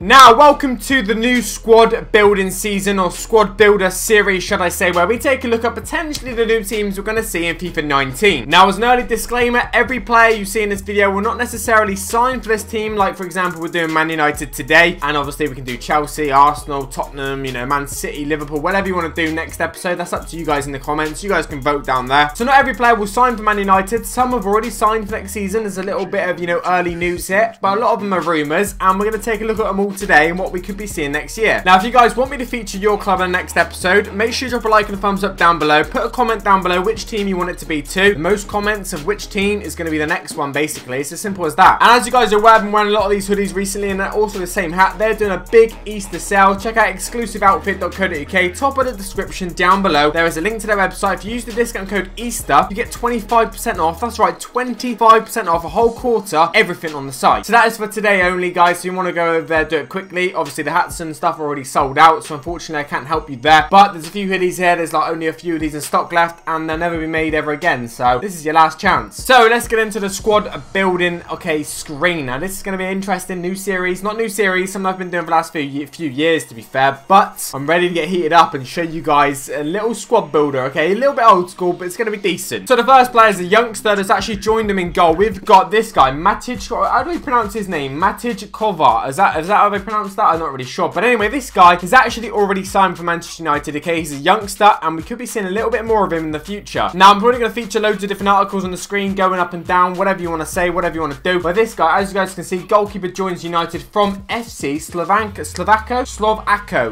Now, welcome to the new squad building season, or squad builder series, should I say, where we take a look at potentially the new teams we're going to see in FIFA 19. Now, as an early disclaimer, every player you see in this video will not necessarily sign for this team. Like, for example, we're doing Man United today, and obviously we can do Chelsea, Arsenal, Tottenham, you know, Man City, Liverpool, whatever you want to do next episode. That's up to you guys in the comments. You guys can vote down there. So not every player will sign for Man United. Some have already signed for next season. There's a little bit of, you know, early news here, but a lot of them are rumours, and we're going to take a look at them all today and what we could be seeing next year. Now, if you guys want me to feature your club in the next episode, make sure you drop a like and a thumbs up down below. Put a comment down below which team you want it to be too. The most comments of which team is going to be the next one, basically. It's as simple as that. And as you guys are aware, I've been wearing a lot of these hoodies recently, and they're also the same hat. They're doing a big Easter sale. Check out exclusiveoutfit.co.uk. Top of the description down below, there is a link to their website. If you use the discount code Easter, you get 25% off. That's right, 25% off a whole quarter, everything on the site. So that is for today only, guys. So you want to go over there, do it quickly. Obviously, the hats and stuff are already sold out, so unfortunately I can't help you there. But there's a few hoodies here. There's like only a few of these in stock left, and they'll never be made ever again. So this is your last chance. So let's get into the squad building, screen. Now this is going to be an interesting new series. Not new series, something I've been doing for the last few years, to be fair. But I'm ready to get heated up and show you guys a little squad builder, okay? A little bit old school, but it's going to be decent. So the first player is a youngster that's actually joined him in goal. We've got this guy, Matic. How do we pronounce his name? Matic Kovar. Is that how they pronounce that? I'm not really sure. But anyway, this guy is actually already signed for Manchester United, okay? He's a youngster, and we could be seeing a little bit more of him in the future. Now, I'm probably going to feature loads of different articles on the screen, going up and down, whatever you want to say, whatever you want to do. But this guy, as you guys can see, goalkeeper joins United from FC Slovaco.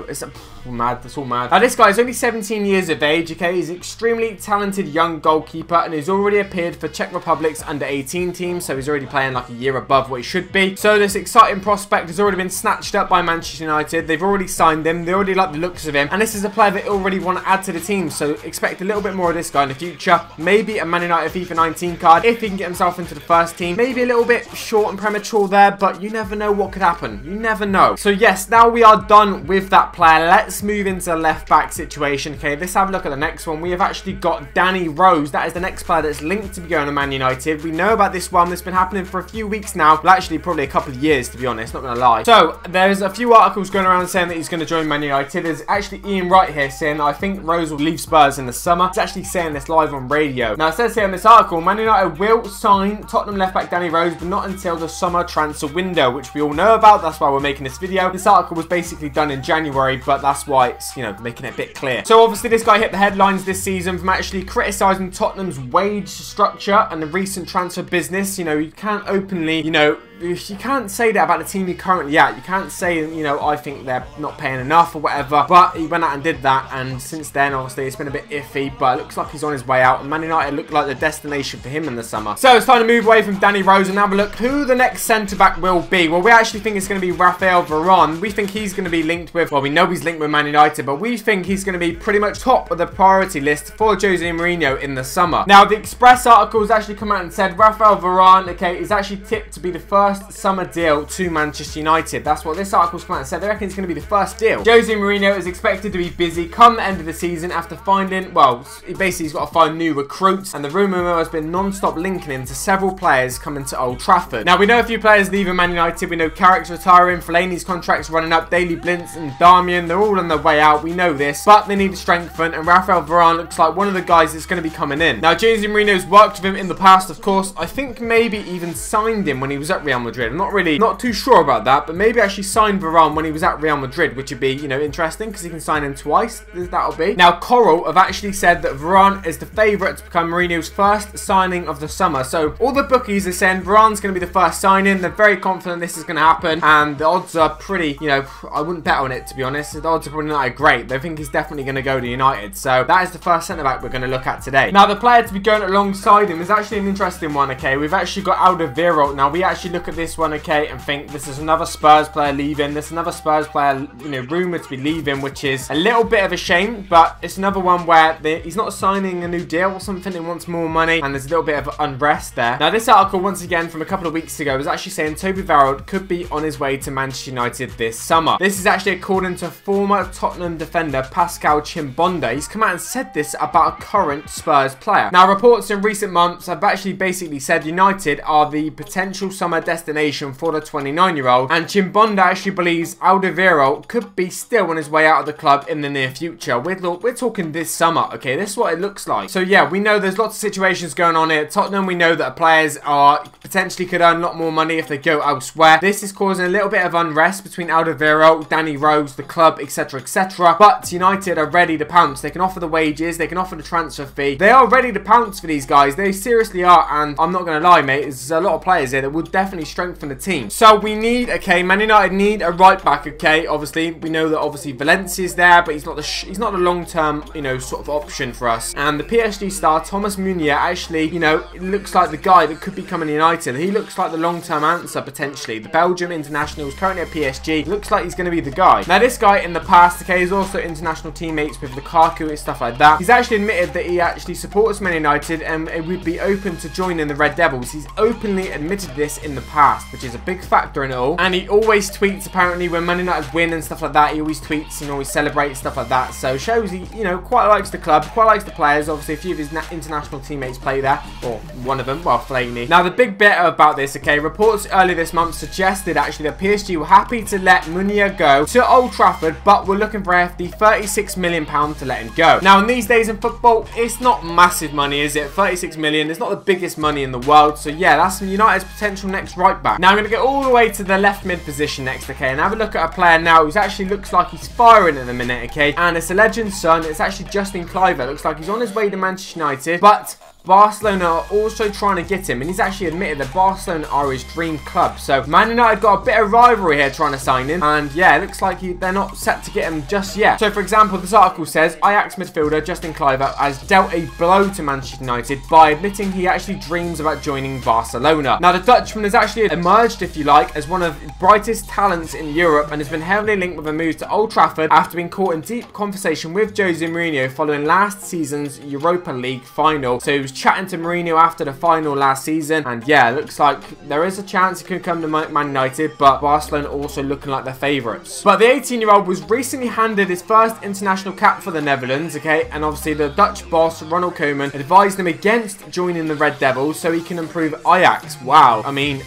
It's mad. That's all mad. Now, this guy is only 17 years of age, okay? He's an extremely talented young goalkeeper, and he's already appeared for Czech Republic's under-18 team, so he's already playing like a year above what he should be. So this exciting prospect has already been snatched up by Manchester United. They've already signed him. They already like the looks of him, and this is a player they already want to add to the team, so expect a little bit more of this guy in the future. Maybe a Man United FIFA 19 card if he can get himself into the first team. Maybe a little bit short and premature there, but you never know what could happen. You never know. So yes, now we are done with that player. Let's move into the left back situation. Okay, let's have a look at the next one. We have actually got Danny Rose. That is the next player that's linked to be going to Man United. We know about this one. That's been happening for a few weeks now. Well, actually probably a couple of years, to be honest, not gonna lie. So there's a few articles going around saying that he's going to join Man United. There's actually Ian Wright here saying that I think Rose will leave Spurs in the summer. He's actually saying this live on radio. Now it says here in this article, Man United will sign Tottenham left back Danny Rose, but not until the summer transfer window, which we all know about. That's why we're making this video. This article was basically done in January, but that's why it's, you know, making it a bit clear. So obviously this guy hit the headlines this season from actually criticising Tottenham's wage structure and the recent transfer business. You know, you can't openly, you know, you can't say that about the team you're currently at. You can't say, you know, I think they're not paying enough or whatever. But he went out and did that, and since then, obviously, it's been a bit iffy. But it looks like he's on his way out, and Man United look like the destination for him in the summer. So it's time to move away from Danny Rose and have a look who the next centre-back will be. Well, we actually think it's going to be Raphael Varane. We think he's going to be linked with, well, we know he's linked with Man United, but we think he's going to be pretty much top of the priority list for Jose Mourinho in the summer. Now, the Express article has actually come out and said Raphael Varane, okay, is actually tipped to be the first summer deal to Manchester United. That's what this article's come out and said. They reckon it's going to be the first deal. Jose Mourinho is expected to be busy come the end of the season after finding, well, he's got to find new recruits, and the rumour mill has been non-stop linking him to several players coming to Old Trafford. Now, we know a few players leaving Man United. We know Carrick's retiring, Fellaini's contract's running up, Daley Blintz and Darmian, they're all on their way out. We know this, but they need to strengthen, and Raphael Varane looks like one of the guys that's going to be coming in. Now, Jose Mourinho's worked with him in the past, of course. I think maybe even signed him when he was at Real Madrid. I'm not too sure about that, but maybe actually signed Varane when he was at Real Madrid, which would be, you know, interesting because he can sign him twice. That'll be. Now, Coral have actually said that Varane is the favourite to become Mourinho's first signing of the summer. So all the bookies are saying Varane's going to be the first signing. They're very confident this is going to happen, and the odds are pretty, you know, I wouldn't bet on it, to be honest. The odds are probably not great. They think he's definitely going to go to United. So that is the first centre-back we're going to look at today. Now, the player to be going alongside him is actually an interesting one, okay? We've actually got Alderweireld. Now, we actually look at this one, okay, and think this is another Spurs player leaving. There's another Spurs player, you know, rumoured to be leaving, which is a little bit of a shame, but it's another one where he's not signing a new deal or something. He wants more money, and there's a little bit of unrest there. Now, this article, once again, from a couple of weeks ago, was actually saying Alderweireld could be on his way to Manchester United this summer. This is actually according to former Tottenham defender Pascal Chimbonda. He's come out and said this about a current Spurs player. Now, reports in recent months have actually basically said United are the potential summer destination for the 29-year-old, and Chimbonda Bonda actually believes Alderweireld could be still on his way out of the club in the near future. We're talking this summer, okay? This is what it looks like. So yeah, we know there's lots of situations going on here at Tottenham. We know that players are potentially could earn a lot more money if they go elsewhere. This is causing a little bit of unrest between Alderweireld, Danny Rose, the club, etc, etc. But United are ready to pounce. They can offer the wages, they can offer the transfer fee. They are ready to pounce for these guys. They seriously are, and I'm not going to lie, mate, there's a lot of players here that will definitely strengthen the team. So we need, okay, Man United need a right back, okay? Obviously, we know that obviously Valencia's there, but he's not the long-term, you know, sort of option for us. And the PSG star, Thomas Meunier, actually, you know, it looks like the guy that could be coming to United. He looks like the long-term answer, potentially. The Belgium international is currently at PSG. Looks like he's going to be the guy. Now, this guy in the past, okay, is also international teammates with Lukaku and stuff like that. He's actually admitted that he actually supports Man United and would be open to joining the Red Devils. He's openly admitted this in the past, which is a big factor in it all. And he always tweets, apparently, when Man United win and stuff like that. He always tweets and always celebrates stuff like that. So shows he, you know, quite likes the club, quite likes the players. Obviously, a few of his international teammates play there, or one of them, well, Fellaini. Now, the big bit about this, okay, reports earlier this month suggested actually that PSG were happy to let Meunier go to Old Trafford, but we're looking for a hefty £36 million to let him go. Now, in these days in football, it's not massive money, is it? 36 million, it's not the biggest money in the world. So yeah, that's United's potential next right back. Now, I'm going to get all the way to the left mid position next, okay, and have a look at a player now who actually looks like he's firing at the minute, okay, and it's a legend's son. It's actually Justin Kluivert. Looks like he's on his way to Manchester United, but Barcelona are also trying to get him, and he's actually admitted that Barcelona are his dream club. So Man United got a bit of rivalry here trying to sign him, and yeah, it looks like they're not set to get him just yet. So for example, this article says Ajax midfielder Justin Kluivert has dealt a blow to Manchester United by admitting he actually dreams about joining Barcelona. Now, the Dutchman has actually emerged, if you like, as one of the brightest talents in Europe, and has been heavily linked with a move to Old Trafford after being caught in deep conversation with Jose Mourinho following last season's Europa League final. So he was chatting to Mourinho after the final last season, and yeah, it looks like there is a chance he could come to Man United, but Barcelona also looking like their favourites. But the 18-year-old was recently handed his first international cap for the Netherlands, okay, and obviously the Dutch boss Ronald Koeman advised him against joining the Red Devils so he can improve Ajax. Wow, I mean,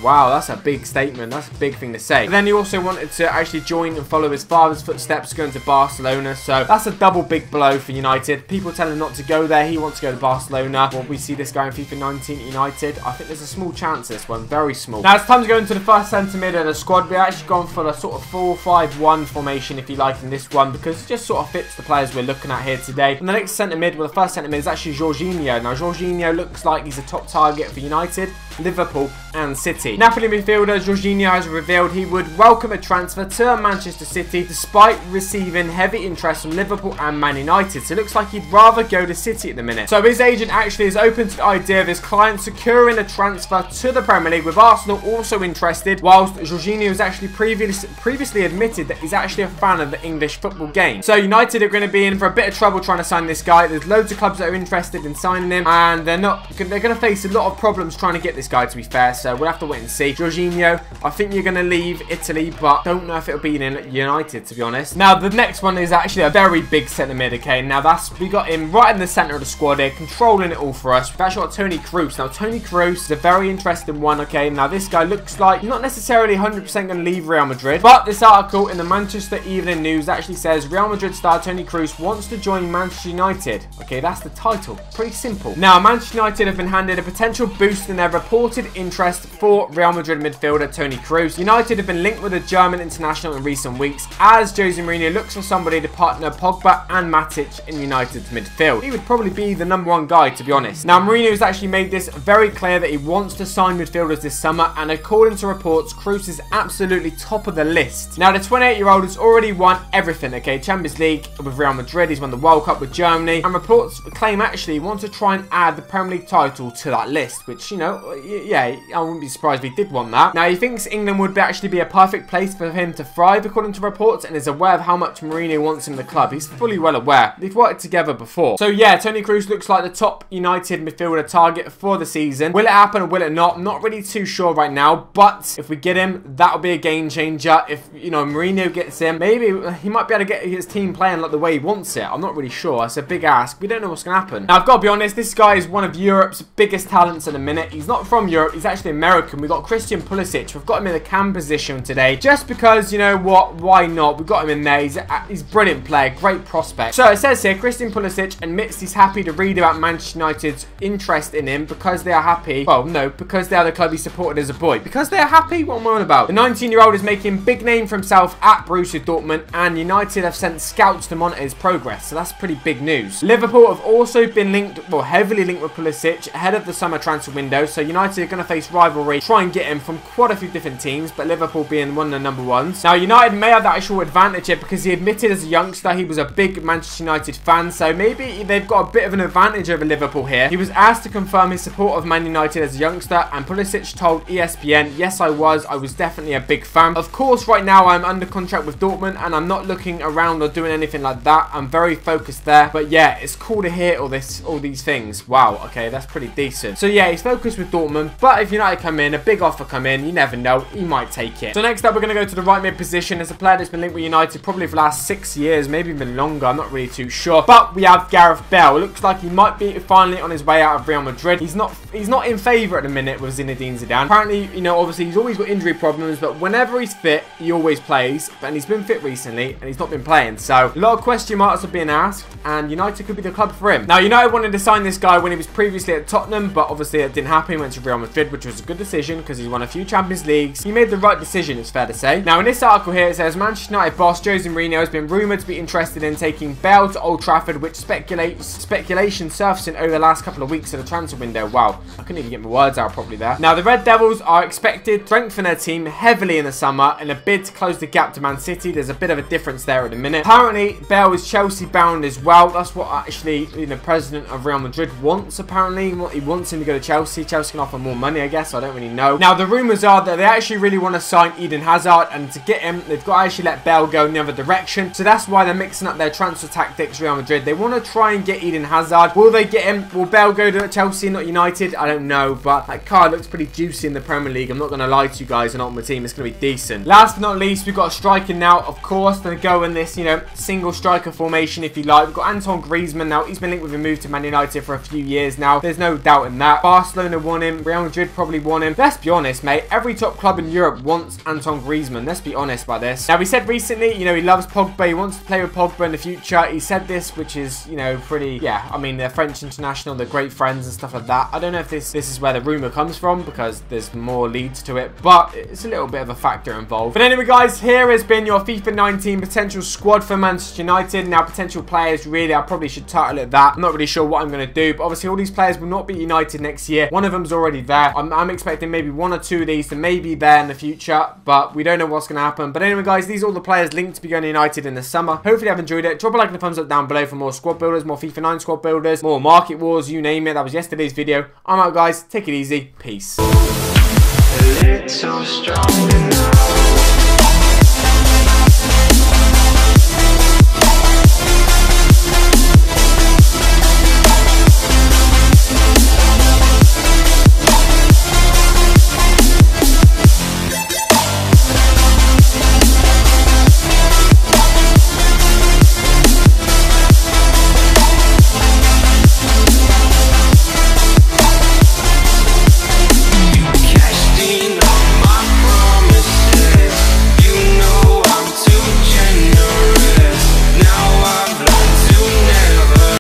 wow, that's a big statement. That's a big thing to say. But then he also wanted to actually join and follow his father's footsteps, going to Barcelona. So that's a double big blow for United. People tell him not to go there. He wants to go to Barcelona. Well, we see this guy in FIFA 19 United. I think there's a small chance this one. Very small. Now, it's time to go into the first centre mid of the squad. We're actually gone for a sort of 4-5-1 formation, if you like, in this one, because it just sort of fits the players we're looking at here today. And the next centre mid, well, the first centre mid is actually Jorginho. Now, Jorginho looks like he's a top target for United, Liverpool and City. Napoli midfielder Jorginho has revealed he would welcome a transfer to Manchester City despite receiving heavy interest from Liverpool and Man United. So it looks like he'd rather go to City at the minute. So his agent actually is open to the idea of his client securing a transfer to the Premier League, with Arsenal also interested, whilst Jorginho has actually previously admitted that he's actually a fan of the English football game. So United are going to be in for a bit of trouble trying to sign this guy. There's loads of clubs that are interested in signing him, and they're going to face a lot of problems trying to get this guy, to be fair. So we'll have to wait and see. Jorginho, I think you're going to leave Italy, but don't know if it'll be in United, to be honest. Now, the next one is actually a very big centre mid, okay? Now, we got him right in the centre of the squad here, controlling it all for us. We've actually got Toni Kroos. Now, Toni Kroos is a very interesting one, okay? Now, this guy looks like he's not necessarily 100% going to leave Real Madrid, but this article in the Manchester Evening News actually says Real Madrid star Toni Kroos wants to join Manchester United. Okay, that's the title. Pretty simple. Now, Manchester United have been handed a potential boost in their reported interest for Real Madrid midfielder Toni Kroos. United have been linked with a German international in recent weeks, as Jose Mourinho looks for somebody to partner Pogba and Matic in United's midfield. He would probably be the #1 guy, to be honest. Now, Mourinho has actually made this very clear that he wants to sign midfielders this summer, and according to reports, Kroos is absolutely top of the list. Now, the 28-year-old has already won everything, okay? Champions League with Real Madrid, he's won the World Cup with Germany, and reports claim actually he wants to try and add the Premier League title to that list, which, you know, yeah, I wouldn't be surprised if he did want that. Now, he thinks England would actually be a perfect place for him to thrive, according to reports, and is aware of how much Mourinho wants him in the club. He's fully well aware. They've worked together before. So, yeah, Toni Kroos looks like the top United midfielder target for the season. Will it happen or will it not? I'm not really too sure right now, but if we get him, that'll be a game changer. If, you know, Mourinho gets him, maybe he might be able to get his team playing like the way he wants it. I'm not really sure. It's a big ask. We don't know what's going to happen. Now, I've got to be honest, this guy is one of Europe's biggest talents in a minute. He's not from Europe. He's actually American, and we've got Christian Pulisic. We've got him in the cam position today, just because, you know what, why not? We've got him in there. He's a brilliant player, great prospect. So it says here, Christian Pulisic admits he's happy to read about Manchester United's interest in him because they are happy. Well, no, because they are the club he supported as a boy. Because they are happy? What am I on about? The 19-year-old is making big name for himself at Borussia Dortmund, and United have sent scouts to monitor his progress, so that's pretty big news. Liverpool have also been linked, well, heavily linked with Pulisic ahead of the summer transfer window, so United are going to face rivalry, try and get him from quite a few different teams, but Liverpool being one of the number ones. Now, United may have the actual advantage here because he admitted as a youngster he was a big Manchester United fan, so maybe they've got a bit of an advantage over Liverpool here. He was asked to confirm his support of Man United as a youngster, and Pulisic told ESPN, yes, I was definitely a big fan. Of course, right now I'm under contract with Dortmund, and I'm not looking around or doing anything like that. I'm very focused there, but yeah, it's cool to hear all these things. Wow, okay, that's pretty decent. So yeah, he's focused with Dortmund, but if United come in, a big offer come in, you never know, he might take it. So next up, we're going to go to the right mid position. It's a player that's been linked with United probably for the last 6 years, maybe even longer, I'm not really too sure, but we have Gareth Bale. It looks like he might be finally on his way out of Real Madrid. He's not in favour at the minute with Zinedine Zidane. Apparently, you know, obviously he's always got injury problems, but whenever he's fit, he always plays, and he's been fit recently, and he's not been playing, so a lot of question marks are being asked, and United could be the club for him. Now, United wanted to sign this guy when he was previously at Tottenham, but obviously it didn't happen. He went to Real Madrid, which was a good decision because he's won a few Champions Leagues. He made the right decision, it's fair to say. Now, in this article here, it says Manchester United boss Jose Mourinho has been rumoured to be interested in taking Bale to Old Trafford, which speculation surfacing over the last couple of weeks of the transfer window. Wow, I couldn't even get my words out properly there. Now, the Red Devils are expected to strengthen their team heavily in the summer in a bid to close the gap to Man City. There's a bit of a difference there at the minute. Apparently, Bale is Chelsea bound as well. That's what actually, you know, president of Real Madrid wants, apparently. He wants him to go to Chelsea. Chelsea can offer more money, I guess. I don't really know. Now, the rumours are that they actually really want to sign Eden Hazard, and to get him, they've got to actually let Bale go in the other direction. So that's why they're mixing up their transfer tactics, Real Madrid. They want to try and get Eden Hazard. Will they get him? Will Bale go to Chelsea, not United? I don't know, but that card looks pretty juicy in the Premier League. I'm not going to lie to you guys, and on my team, it's going to be decent. Last but not least, we've got a striker now. Of course, they go in this, you know, single striker formation, if you like. We've got Antoine Griezmann now. He's been linked with a move to Man United for a few years now. There's no doubt in that. Barcelona won him. Real Madrid probably won him. Let's be honest, mate. Every top club in Europe wants Antoine Griezmann. Let's be honest about this. Now, he said recently, you know, he loves Pogba. He wants to play with Pogba in the future. He said this, which is, you know, pretty, yeah, I mean, they're French international. They're great friends and stuff like that. I don't know if this is where the rumour comes from because there's more leads to it, but it's a little bit of a factor involved. But anyway, guys, here has been your FIFA 19 potential squad for Manchester United. Now, potential players, really, I probably should title it that. I'm not really sure what I'm going to do, but obviously all these players will not be United next year. One of them's already there. I'm expecting maybe one or two of these to maybe there in the future, but we don't know what's going to happen. But anyway, guys, these are all the players linked to be going to United in the summer. Hopefully you've enjoyed it. Drop a like and a thumbs up down below for more squad builders, more FIFA 9 squad builders, more market wars, you name it. That was yesterday's video. I'm out, guys. Take it easy. Peace.